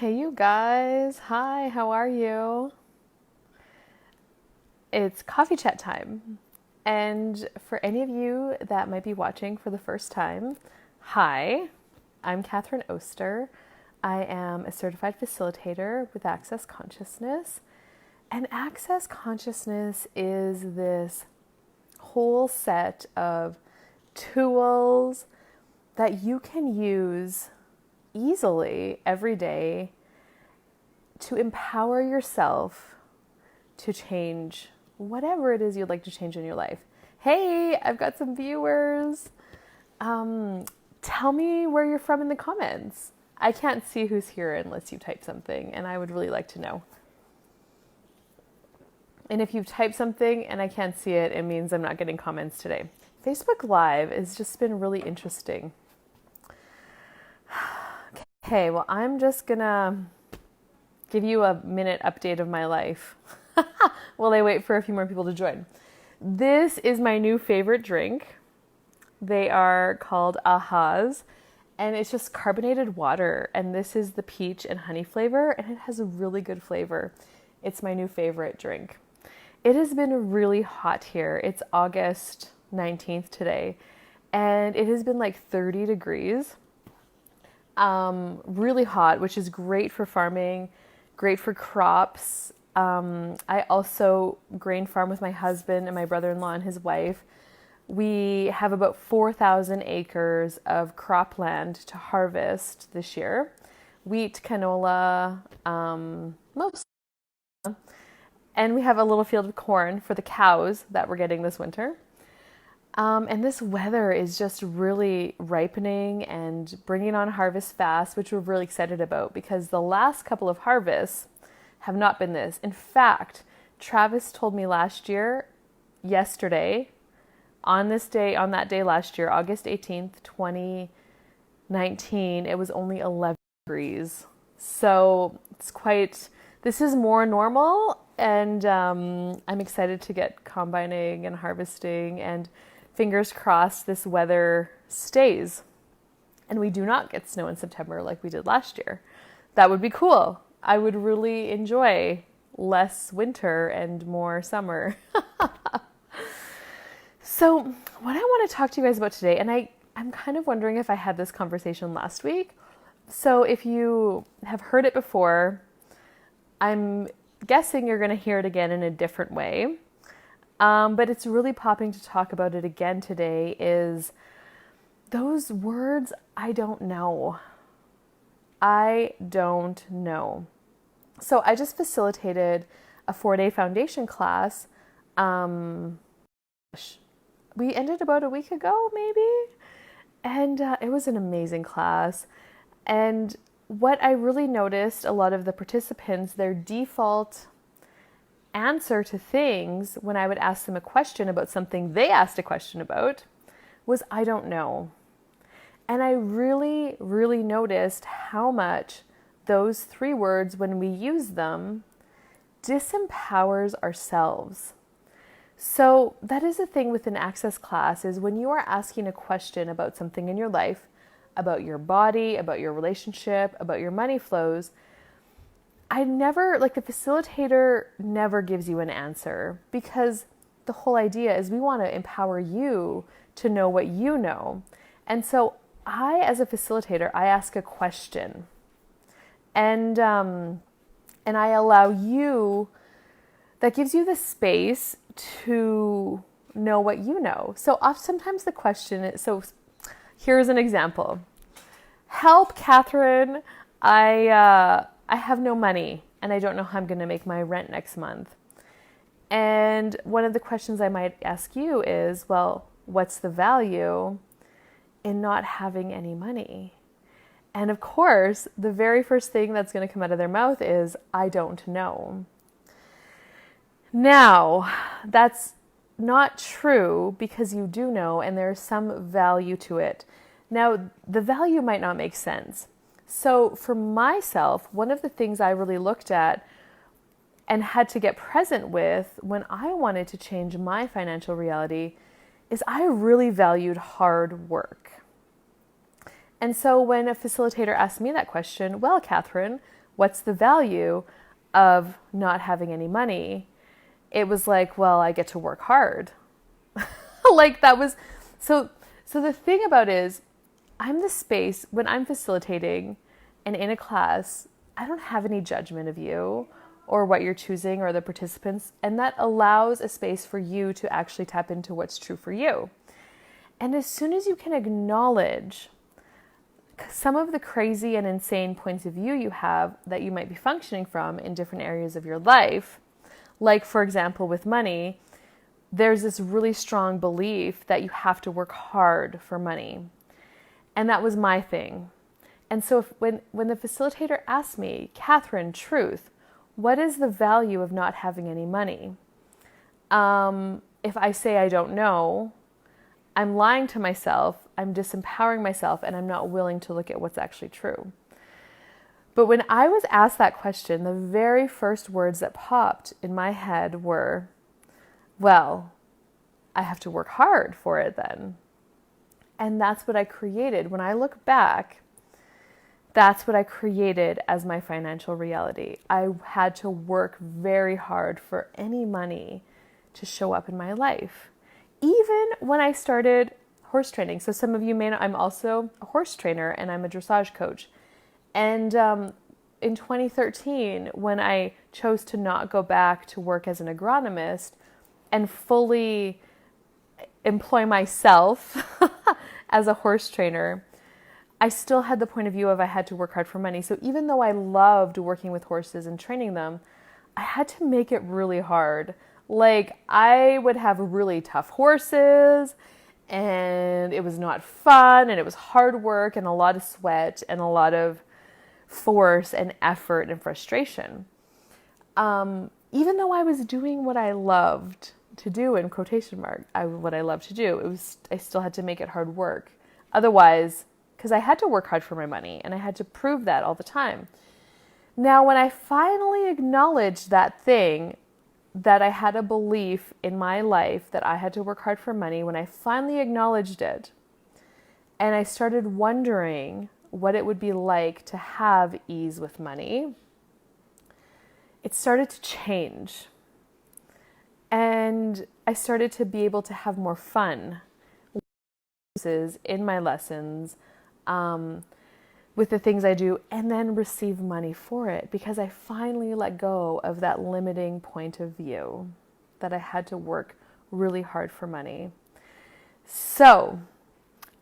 Hey, you guys. Hi, how are you? It's coffee chat time. And for any of you that might be watching for the first time, hi, I'm Catherine Oster. I am a certified facilitator with Access Consciousness. And Access Consciousness is this whole set of tools that you can use easily every day to empower yourself to change whatever it is you'd like to change in your life. Hey, I've got some viewers. Tell me where you're from in the comments. I can't see who's here unless you type something, and I would really like to know. And if you've typed something and I can't see it, it means I'm not getting comments today. Facebook Live has just been really interesting. Okay, well, I'm just gonna give you a minute update of my life while I wait for a few more people to join. This is my new favorite drink. They are called Ahas, and it's just carbonated water. And this is the peach and honey flavor, and it has a really good flavor. It's my new favorite drink. It has been really hot here. It's August 19th today, and it has been like 30 degrees. Really hot, which is great for farming, great for crops. I also grain farm with my husband and my brother-in-law and his wife. We have about 4,000 acres of cropland to harvest this year. Wheat, canola, most. And we have a little field of corn for the cows that we're getting this winter. And this weather is just really ripening and bringing on harvest fast, which we're really excited about because the last couple of harvests have not been this. In fact, Travis told me yesterday, on that day last year, August 18th, 2019, it was only 11 degrees. So this is more normal, and I'm excited to get combining and harvesting, and fingers crossed this weather stays and we do not get snow in September like we did last year. That would be cool. I would really enjoy less winter and more summer. So what I want to talk to you guys about today, and I'm kind of wondering if I had this conversation last week. So if you have heard it before, I'm guessing you're going to hear it again in a different way. But it's really popping to talk about it again today is those words, I don't know. I don't know. So I just facilitated a 4-day foundation class. We ended about a week ago, maybe. And it was an amazing class. And what I really noticed, a lot of the participants, their default answer to things when I would ask them a question about something they asked a question about was, I don't know. And I really, really noticed how much those 3 words, when we use them, disempowers ourselves. So that is the thing with an access class, is when you are asking a question about something in your life, about your body, about your relationship, about your money flows, the facilitator never gives you an answer, because the whole idea is we want to empower you to know what you know. And so as a facilitator, I ask a question, and I allow you, that gives you the space to know what you know. So sometimes the question is, so here's an example. Help, Catherine, I have no money and I don't know how I'm going to make my rent next month. And one of the questions I might ask you is, well, what's the value in not having any money? And of course, the very first thing that's going to come out of their mouth is, I don't know. Now, that's not true, because you do know, and there's some value to it. Now, the value might not make sense. So for myself, one of the things I really looked at and had to get present with when I wanted to change my financial reality is I really valued hard work. And so when a facilitator asked me that question, well, Catherine, what's the value of not having any money? It was like, well, I get to work hard. Like that was, so the thing about is, I'm the space when I'm facilitating and in a class, I don't have any judgment of you or what you're choosing or the participants. And that allows a space for you to actually tap into what's true for you. And as soon as you can acknowledge some of the crazy and insane points of view you have that you might be functioning from in different areas of your life, like for example with money, there's this really strong belief that you have to work hard for money. And that was my thing. And so when the facilitator asked me, Catherine, truth, what is the value of not having any money? If I say I don't know, I'm lying to myself, I'm disempowering myself, and I'm not willing to look at what's actually true. But when I was asked that question, the very first words that popped in my head were, well, I have to work hard for it then. And that's what I created. When I look back, that's what I created as my financial reality. I had to work very hard for any money to show up in my life. Even when I started horse training. So some of you may know I'm also a horse trainer and I'm a dressage coach. And in 2013, when I chose to not go back to work as an agronomist and fully employ myself as a horse trainer, I still had the point of view of I had to work hard for money. So even though I loved working with horses and training them, I had to make it really hard. Like I would have really tough horses and it was not fun and it was hard work and a lot of sweat and a lot of force and effort and frustration. Even though I was doing what I loved to do, in quotation mark, what I loved to do, I still had to make it hard work. Otherwise, because I had to work hard for my money and I had to prove that all the time. Now, when I finally acknowledged that thing, that I had a belief in my life that I had to work hard for money, when I finally acknowledged it and I started wondering what it would be like to have ease with money, it started to change. And I started to be able to have more fun in my lessons, with the things I do, and then receive money for it, because I finally let go of that limiting point of view that I had to work really hard for money. So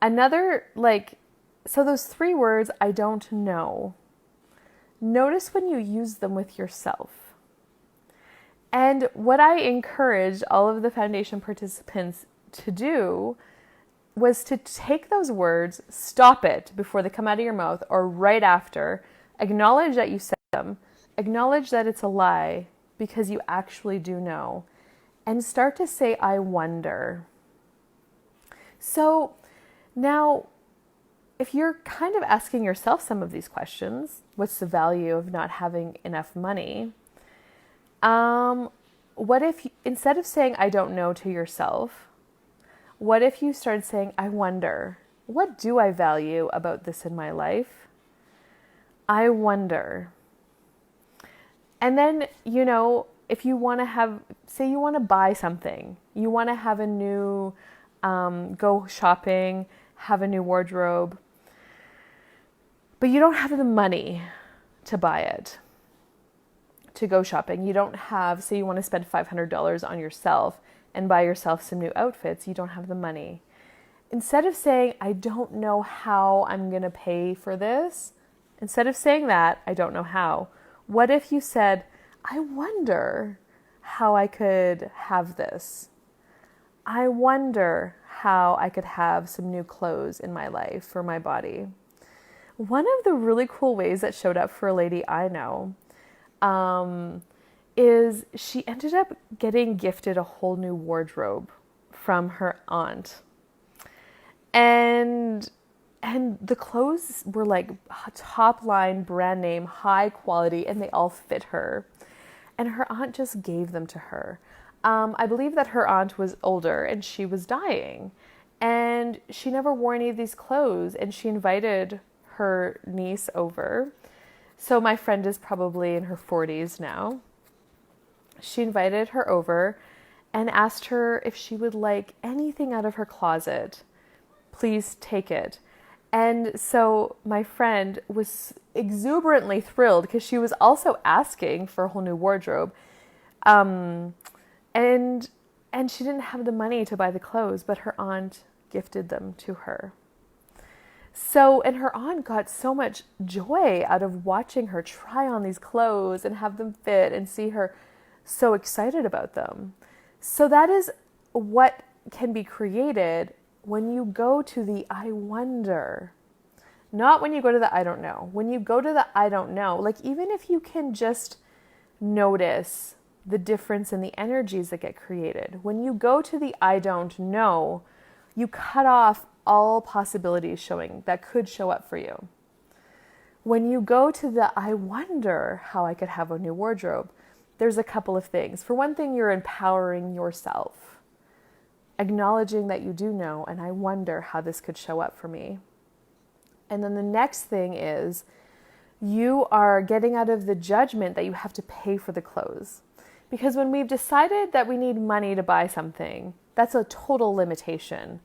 those 3 words, I don't know. Notice when you use them with yourself. And what I encouraged all of the foundation participants to do was to take those words, stop it before they come out of your mouth or right after, acknowledge that you said them, acknowledge that it's a lie because you actually do know, and start to say, I wonder. So now, if you're kind of asking yourself some of these questions, what's the value of not having enough money? What if, instead of saying, I don't know to yourself, what if you started saying, I wonder, what do I value about this in my life? I wonder. And then, if you want to say you want to buy something, you want to have a new, go shopping, have a new wardrobe, but you don't have the money to buy it, to go shopping. You don't have, say you want to spend $500 on yourself and buy yourself some new outfits, you don't have the money. Instead of saying, I don't know how I'm going to pay for this, instead of saying that, I don't know how, what if you said, I wonder how I could have this? I wonder how I could have some new clothes in my life for my body. One of the really cool ways that showed up for a lady I know, is she ended up getting gifted a whole new wardrobe from her aunt. And the clothes were like top line, brand name, high quality, and they all fit her. And her aunt just gave them to her. I believe that her aunt was older and she was dying. And she never wore any of these clothes. And she invited her niece over So my friend is probably in her 40s now. She invited her over and asked her if she would like anything out of her closet. Please take it. And so my friend was exuberantly thrilled because she was also asking for a whole new wardrobe. Um, and she didn't have the money to buy the clothes, but her aunt gifted them to her. So, and her aunt got so much joy out of watching her try on these clothes and have them fit and see her so excited about them. So that is what can be created when you go to the I wonder. Not when you go to the I don't know. When you go to the I don't know, like even if you can just notice the difference in the energies that get created. When you go to the I don't know, you cut off all possibilities showing that could show up for you. When you go to the I wonder how I could have a new wardrobe, there's a couple of things. For one thing, you're empowering yourself, acknowledging that you do know, and I wonder how this could show up for me. And then the next thing is you are getting out of the judgment that you have to pay for the clothes. Because when we've decided that we need money to buy something, that's a total limitation.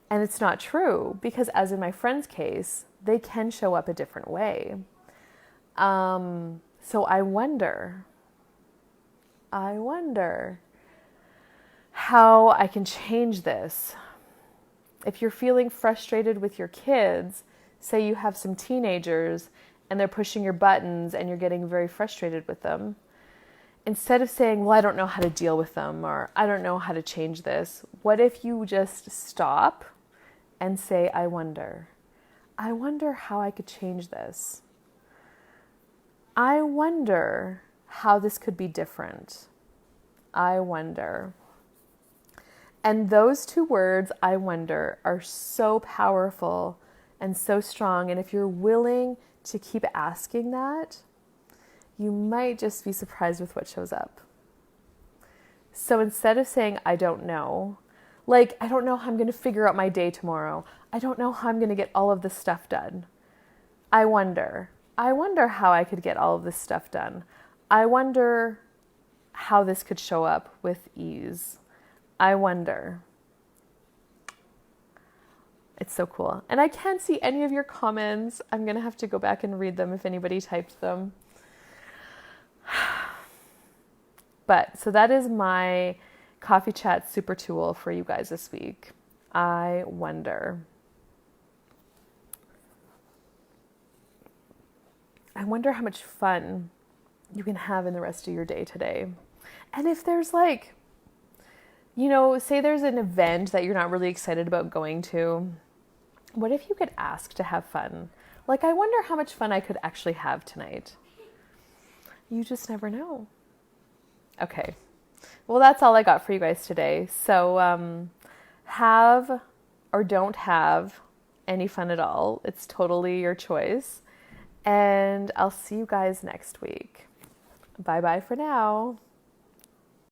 And it's not true because, as in my friend's case, they can show up a different way. So I wonder how I can change this. If you're feeling frustrated with your kids, say you have some teenagers and they're pushing your buttons and you're getting very frustrated with them, instead of saying, well, I don't know how to deal with them or I don't know how to change this, what if you just stop and say, I wonder how I could change this. I wonder how this could be different. I wonder. And those two words, I wonder, are so powerful and so strong. And if you're willing to keep asking that, you might just be surprised with what shows up. So instead of saying, I don't know, like, I don't know how I'm going to figure out my day tomorrow. I don't know how I'm going to get all of this stuff done. I wonder how I could get all of this stuff done. I wonder how this could show up with ease. I wonder. It's so cool. And I can't see any of your comments. I'm going to have to go back and read them if anybody typed them. But so that is my coffee chat super tool for you guys this week. I wonder. I wonder how much fun you can have in the rest of your day today. And if there's like, you know, say there's an event that you're not really excited about going to, what if you could ask to have fun? Like, I wonder how much fun I could actually have tonight. You just never know. Okay. Well, that's all I got for you guys today. So have or don't have any fun at all. It's totally your choice. And I'll see you guys next week. Bye-bye for now.